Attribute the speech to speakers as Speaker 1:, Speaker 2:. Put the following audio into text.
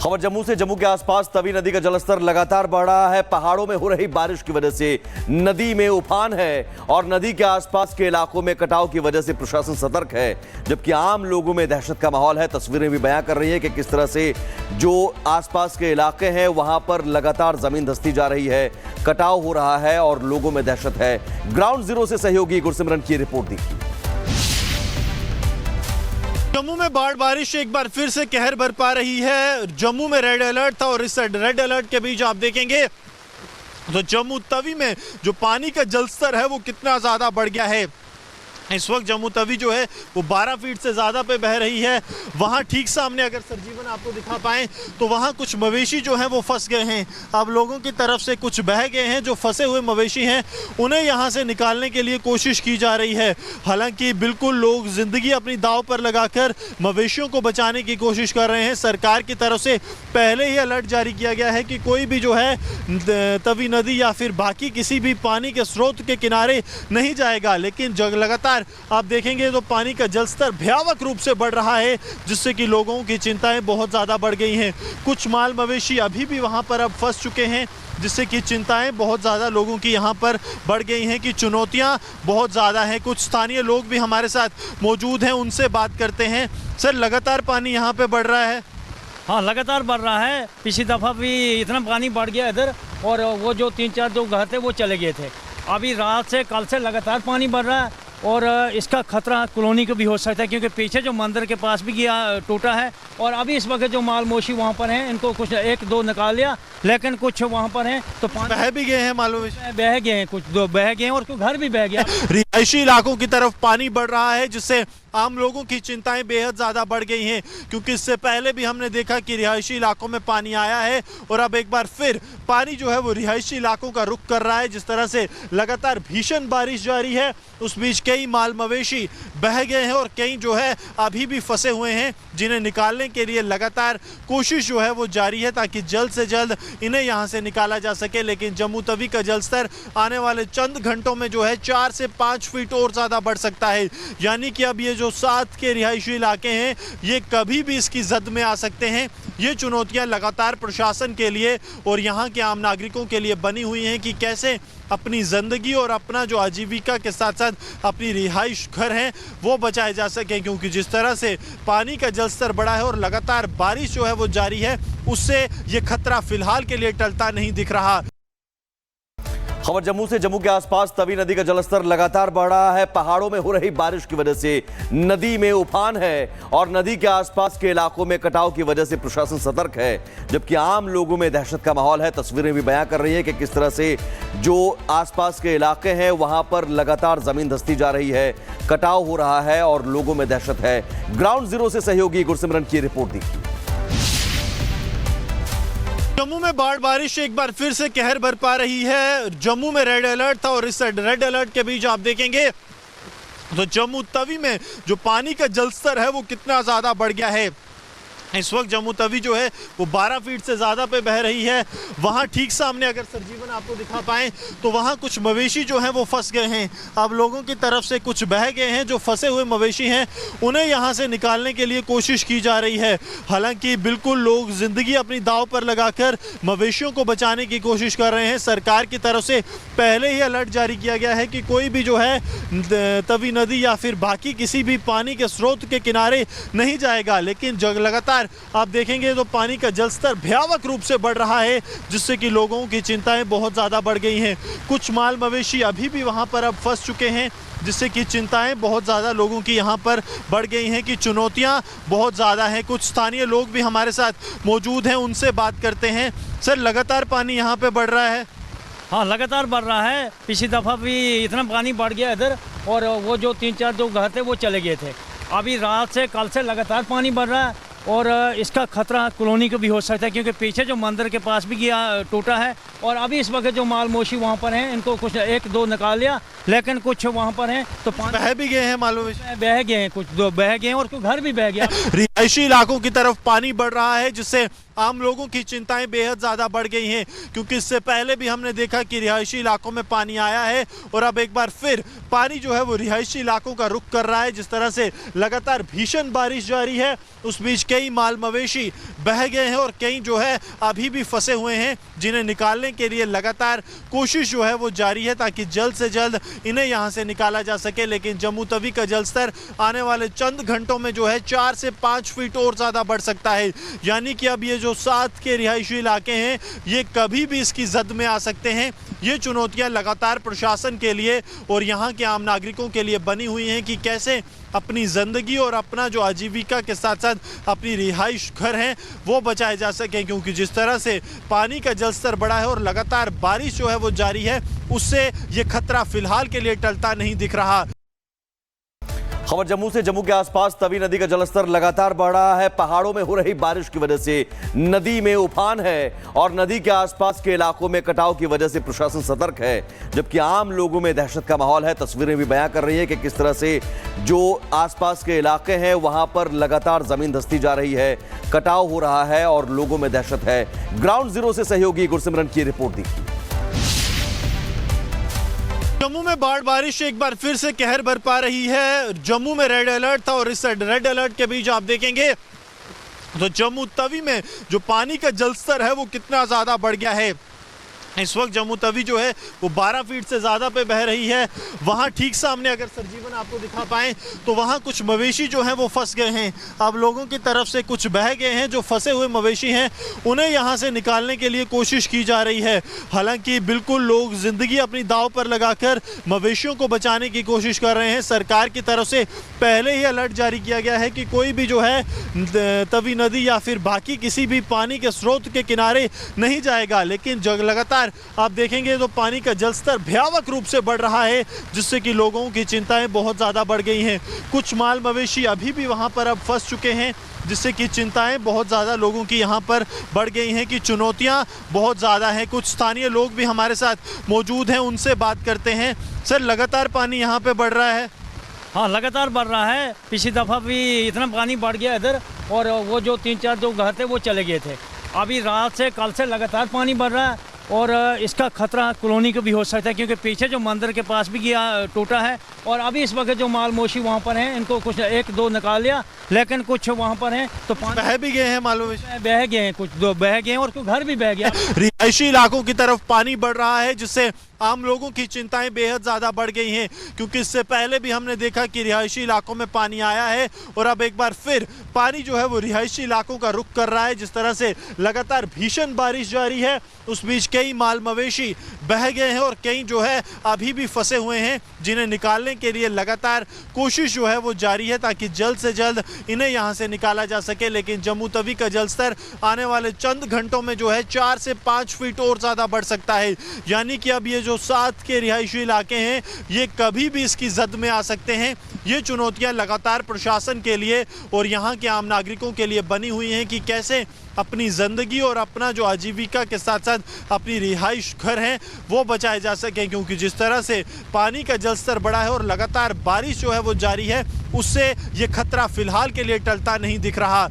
Speaker 1: खबर जम्मू से। जम्मू के आसपास तवी नदी का जलस्तर लगातार बढ़ रहा है। पहाड़ों में हो रही बारिश की वजह से नदी में उफान है और नदी के आसपास के इलाकों में कटाव की वजह से प्रशासन सतर्क है, जबकि आम लोगों में दहशत का माहौल है। तस्वीरें भी बयां कर रही है कि किस तरह से जो आसपास के इलाके हैं वहां पर लगातार जमीन धंसती जा रही है, कटाव हो रहा है और लोगों में दहशत है। ग्राउंड जीरो से सहयोगी गुरसिमरन की रिपोर्ट दी।
Speaker 2: जम्मू में बाढ़ बारिश एक बार फिर से कहर बरपा रही है। जम्मू में रेड अलर्ट था और इस रेड अलर्ट के बीच आप देखेंगे तो जम्मू तवी में जो पानी का जलस्तर है वो कितना ज्यादा बढ़ गया है। इस वक्त जम्मू तवी जो है वो 12 फीट से ज़्यादा पे बह रही है। वहाँ ठीक सामने अगर सरजीवन आपको दिखा पाएँ तो वहाँ कुछ मवेशी जो हैं वो फंस गए हैं। अब लोगों की तरफ से कुछ बह गए हैं, जो फंसे हुए मवेशी हैं उन्हें यहाँ से निकालने के लिए कोशिश की जा रही है। हालांकि बिल्कुल लोग ज़िंदगी अपनी दाव पर लगाकर मवेशियों को बचाने की कोशिश कर रहे हैं। सरकार की तरफ से पहले ही अलर्ट जारी किया गया है कि कोई भी जो है तवी नदी या फिर बाकी किसी भी पानी के स्रोत के किनारे नहीं जाएगा। लेकिन लगातार आप देखेंगे तो पानी का जलस्तर भयावह रूप से बढ़ रहा है, जिससे कि लोगों की चिंताएं बहुत ज़्यादा बढ़ गई हैं। कुछ माल मवेशी अभी भी वहां पर अब फंस चुके हैं, जिससे कि चिंताएं बहुत ज़्यादा लोगों की यहां पर बढ़ गई हैं कि चुनौतियां बहुत ज़्यादा हैं। कुछ स्थानीय लोग भी हमारे साथ मौजूद हैं, उनसे बात करते हैं। सर, लगातार पानी यहाँ पे बढ़ रहा है?
Speaker 3: हाँ, लगातार बढ़ रहा है। पिछली दफ़ा भी इतना पानी बढ़ गया इधर, और वो जो 3-4 जो घर थे वो चले गए थे। अभी रात से कल से लगातार पानी बढ़ रहा है और इसका खतरा कॉलोनी को भी हो सकता है, क्योंकि पीछे जो मंदिर के पास भी गया टूटा है। और अभी इस वक्त जो माल मोशी वहाँ पर हैं, इनको कुछ 1-2 निकाल लिया, लेकिन कुछ वहाँ पर हैं तो
Speaker 2: बह भी गए हैं, मालूम
Speaker 3: बह गए हैं, कुछ 2 बह गए हैं और कुछ घर भी बह गया।
Speaker 2: रिहायशी इलाकों की तरफ पानी बढ़ रहा है, जिससे आम लोगों की चिंताएं बेहद ज़्यादा बढ़ गई हैं, क्योंकि इससे पहले भी हमने देखा कि रिहायशी इलाकों में पानी आया है और अब एक बार फिर पानी जो है वो रिहायशी इलाकों का रुख कर रहा है। जिस तरह से लगातार भीषण बारिश जारी है, उस बीच कई माल मवेशी बह गए हैं और कई जो है अभी भी फंसे हुए हैं, जिन्हें निकालने के लिए लगातार कोशिश जो है वो जारी है, ताकि जल्द से जल्द इन्हें यहाँ से निकाला जा सके। लेकिन जम्मू तवी का जलस्तर आने वाले चंद घंटों में जो है 4 से 5 फीट और ज़्यादा बढ़ सकता है, यानी कि अब ये जो 7 के रिहायशी इलाके हैं ये कभी भी इसकी जद में आ सकते हैं। ये चुनौतियां लगातार प्रशासन के लिए और यहाँ के आम नागरिकों के लिए बनी हुई हैं कि कैसे अपनी ज़िंदगी और अपना जो आजीविका के साथ साथ अपनी रिहाइश घर हैं वो बचाए जा सकें, क्योंकि जिस तरह से पानी का जलस्तर बढ़ा है और लगातार बारिश जो है वो जारी है, उससे ये खतरा फिलहाल के लिए टलता नहीं दिख रहा।
Speaker 1: खबर जम्मू से। जम्मू के आसपास तवी नदी का जलस्तर लगातार बढ़ रहा है। पहाड़ों में हो रही बारिश की वजह से नदी में उफान है और नदी के आसपास के इलाकों में कटाव की वजह से प्रशासन सतर्क है, जबकि आम लोगों में दहशत का माहौल है। तस्वीरें भी बयां कर रही है कि किस तरह से जो आसपास के इलाके हैं वहां पर लगातार जमीन धंसती जा रही है, कटाव हो रहा है और लोगों में दहशत है। ग्राउंड जीरो से सहयोगी गुरसिमरन की रिपोर्ट दी।
Speaker 2: जम्मू में बाढ़ बारिश एक बार फिर से कहर बरपा रही है। जम्मू में रेड अलर्ट था और इस रेड अलर्ट के बीच आप देखेंगे तो जम्मू तवी में जो पानी का जलस्तर है वो कितना ज्यादा बढ़ गया है। इस वक्त जम्मू तवी जो है वो 12 फीट से ज़्यादा पे बह रही है। वहाँ ठीक सामने अगर सरजीवन आपको दिखा पाएँ तो वहाँ कुछ मवेशी जो हैं वो फंस गए हैं। अब लोगों की तरफ से कुछ बह गए हैं, जो फंसे हुए मवेशी हैं उन्हें यहाँ से निकालने के लिए कोशिश की जा रही है। हालांकि बिल्कुल लोग ज़िंदगी अपनी दाव पर लगाकर मवेशियों को बचाने की कोशिश कर रहे हैं। सरकार की तरफ से पहले ही अलर्ट जारी किया गया है कि कोई भी जो है तवी नदी या फिर बाकी किसी भी पानी के स्रोत के किनारे नहीं जाएगा। लेकिन लगातार आप देखेंगे तो पानी का जलस्तर भयावह रूप से बढ़ रहा है, जिससे कि लोगों की चिंताएं बहुत ज़्यादा बढ़ गई हैं। कुछ माल मवेशी अभी भी वहां पर अब फंस चुके हैं, जिससे कि चिंताएं बहुत ज़्यादा लोगों की यहाँ पर बढ़ गई हैं कि चुनौतियां बहुत ज़्यादा हैं। कुछ स्थानीय लोग भी हमारे साथ मौजूद हैं, उनसे बात करते हैं। सर, लगातार पानी यहाँ पे बढ़ रहा है?
Speaker 3: हाँ, लगातार बढ़ रहा है। पिछली दफ़ा भी इतना पानी बढ़ गया इधर, और वो जो 3-4 जो घर थे वो चले गए थे। अभी रात से कल से लगातार पानी बढ़ रहा है और इसका खतरा कॉलोनी को भी हो सकता है, क्योंकि पीछे जो मंदिर के पास भी गया टूटा है। और अभी इस वक्त जो माल मोशी वहाँ पर हैं, इनको कुछ 1-2 निकाल लिया, लेकिन कुछ वहाँ पर हैं तो
Speaker 2: बह भी गए हैं, मालूम
Speaker 3: बह गए हैं, कुछ 2 बह गए हैं और कुछ घर भी बह गया।
Speaker 2: रिहायशी इलाकों की तरफ पानी बढ़ रहा है, जिससे आम लोगों की चिंताएं बेहद ज़्यादा बढ़ गई हैं, क्योंकि इससे पहले भी हमने देखा कि रिहायशी इलाकों में पानी आया है और अब एक बार फिर पानी जो है वो रिहायशी इलाकों का रुख कर रहा है। जिस तरह से लगातार भीषण बारिश जारी है, उस बीच कई माल मवेशी बह गए हैं और कई जो है अभी भी फंसे हुए हैं, जिन्हें निकालने के लिए लगातार कोशिश जो है वो जारी है ताकि जल्द से जल्द इन्हें यहाँ से निकाला जा सके। लेकिन जम्मू तवी का जलस्तर आने वाले चंद घंटों में जो है 4 से 5 फीट और ज़्यादा बढ़ सकता है, यानी कि अब ये जो 7 के रिहायशी इलाके हैं ये कभी भी इसकी जद में आ सकते हैं। ये चुनौतियां लगातार प्रशासन के लिए और यहाँ के आम नागरिकों के लिए बनी हुई हैं कि कैसे अपनी ज़िंदगी और अपना जो आजीविका के साथ साथ अपनी रिहाइश घर हैं वो बचाए जा सकें, क्योंकि जिस तरह से पानी का जलस्तर बढ़ा है और लगातार बारिश जो है वो जारी है, उससे ये खतरा फिलहाल के लिए टलता नहीं दिख रहा।
Speaker 1: खबर जम्मू से। जम्मू के आसपास तवी नदी का जलस्तर लगातार बढ़ रहा है। पहाड़ों में हो रही बारिश की वजह से नदी में उफान है और नदी के आसपास के इलाकों में कटाव की वजह से प्रशासन सतर्क है, जबकि आम लोगों में दहशत का माहौल है। तस्वीरें भी बयां कर रही है कि किस तरह से जो आसपास के इलाके हैं वहां पर लगातार जमीन धंसती जा रही है, कटाव हो रहा है और लोगों में दहशत है। ग्राउंड जीरो से सहयोगी गुरसिमरन की रिपोर्ट देखिए।
Speaker 2: जम्मू में बारिश एक बार फिर से कहर बरपा रही है। जम्मू में रेड अलर्ट था और इस रेड अलर्ट के बीच आप देखेंगे तो जम्मू तवी में जो पानी का जलस्तर है वो कितना ज़्यादा बढ़ गया है। इस वक्त जम्मू तवी जो है वो 12 फीट से ज़्यादा पे बह रही है। वहाँ ठीक सामने अगर सरजीवन आपको दिखा पाएँ तो वहाँ कुछ मवेशी जो हैं वो फंस गए हैं। अब लोगों की तरफ से कुछ बह गए हैं, जो फंसे हुए मवेशी हैं उन्हें यहाँ से निकालने के लिए कोशिश की जा रही है। हालांकि बिल्कुल लोग ज़िंदगी अपनी दांव पर लगाकर मवेशियों को बचाने की कोशिश कर रहे हैं। सरकार की तरफ से पहले ही अलर्ट जारी किया गया है कि कोई भी जो है तवी नदी या फिर बाकी किसी भी पानी के स्रोत के किनारे नहीं जाएगा। लेकिन लगातार आप देखेंगे तो पानी का जलस्तर भयावह रूप से बढ़ रहा है, जिससे कि लोगों की चिंताएं बहुत ज़्यादा बढ़ गई हैं। कुछ माल मवेशी अभी भी वहां पर अब फंस चुके हैं, जिससे कि चिंताएं बहुत ज़्यादा लोगों की यहां पर बढ़ गई हैं कि चुनौतियां बहुत ज़्यादा हैं। कुछ स्थानीय लोग भी हमारे साथ मौजूद हैं, उनसे बात करते हैं। सर, लगातार पानी यहाँ पे बढ़ रहा है?
Speaker 3: हाँ, लगातार बढ़ रहा है। पिछली दफ़ा भी इतना पानी बढ़ गया इधर, और वो जो 3-4 जो घर थे वो चले गए थे। अभी रात से कल से लगातार पानी बढ़ रहा है और इसका खतरा कॉलोनी को भी हो सकता है, क्योंकि पीछे जो मंदिर के पास भी गया टूटा है। और अभी इस वक्त जो माल मोशी वहाँ पर हैं, इनको कुछ 1-2 निकाल लिया, लेकिन कुछ वहाँ पर हैं तो पानी
Speaker 2: बह भी गए हैं, मालूम है
Speaker 3: बह गए हैं, कुछ 2 बह गए हैं और कुछ घर भी बह गया।
Speaker 2: रिहायशी इलाकों की तरफ पानी बढ़ रहा है, जिससे आम लोगों की चिंताएं बेहद ज़्यादा बढ़ गई हैं, क्योंकि इससे पहले भी हमने देखा कि रिहायशी इलाकों में पानी आया है और अब एक बार फिर पानी जो है वो रिहायशी इलाकों का रुख कर रहा है। जिस तरह से लगातार भीषण बारिश जारी है, उस बीच कई माल मवेशी बह गए हैं और कई जो है अभी भी फंसे हुए हैं, जिन्हें निकालने के लिए लगातार कोशिश जो है वो जारी है ताकि जल्द से जल्द इन्हें यहाँ से निकाला जा सके। लेकिन जम्मू तवी का जलस्तर आने वाले चंद घंटों में जो है 4 से 5 फीट और ज़्यादा बढ़ सकता है, यानी कि अब ये जो 7 के रिहायशी इलाके हैं ये कभी भी इसकी जद में आ सकते हैं। ये चुनौतियां लगातार प्रशासन के लिए और यहाँ के आम नागरिकों के लिए बनी हुई हैं कि कैसे अपनी ज़िंदगी और अपना जो आजीविका के साथ साथ अपनी रिहाइश घर हैं वो बचाए जा सकें, क्योंकि जिस तरह से पानी का जलस्तर बढ़ा है और लगातार बारिश जो है वो जारी है, उससे ये खतरा फिलहाल के लिए टलता नहीं दिख रहा।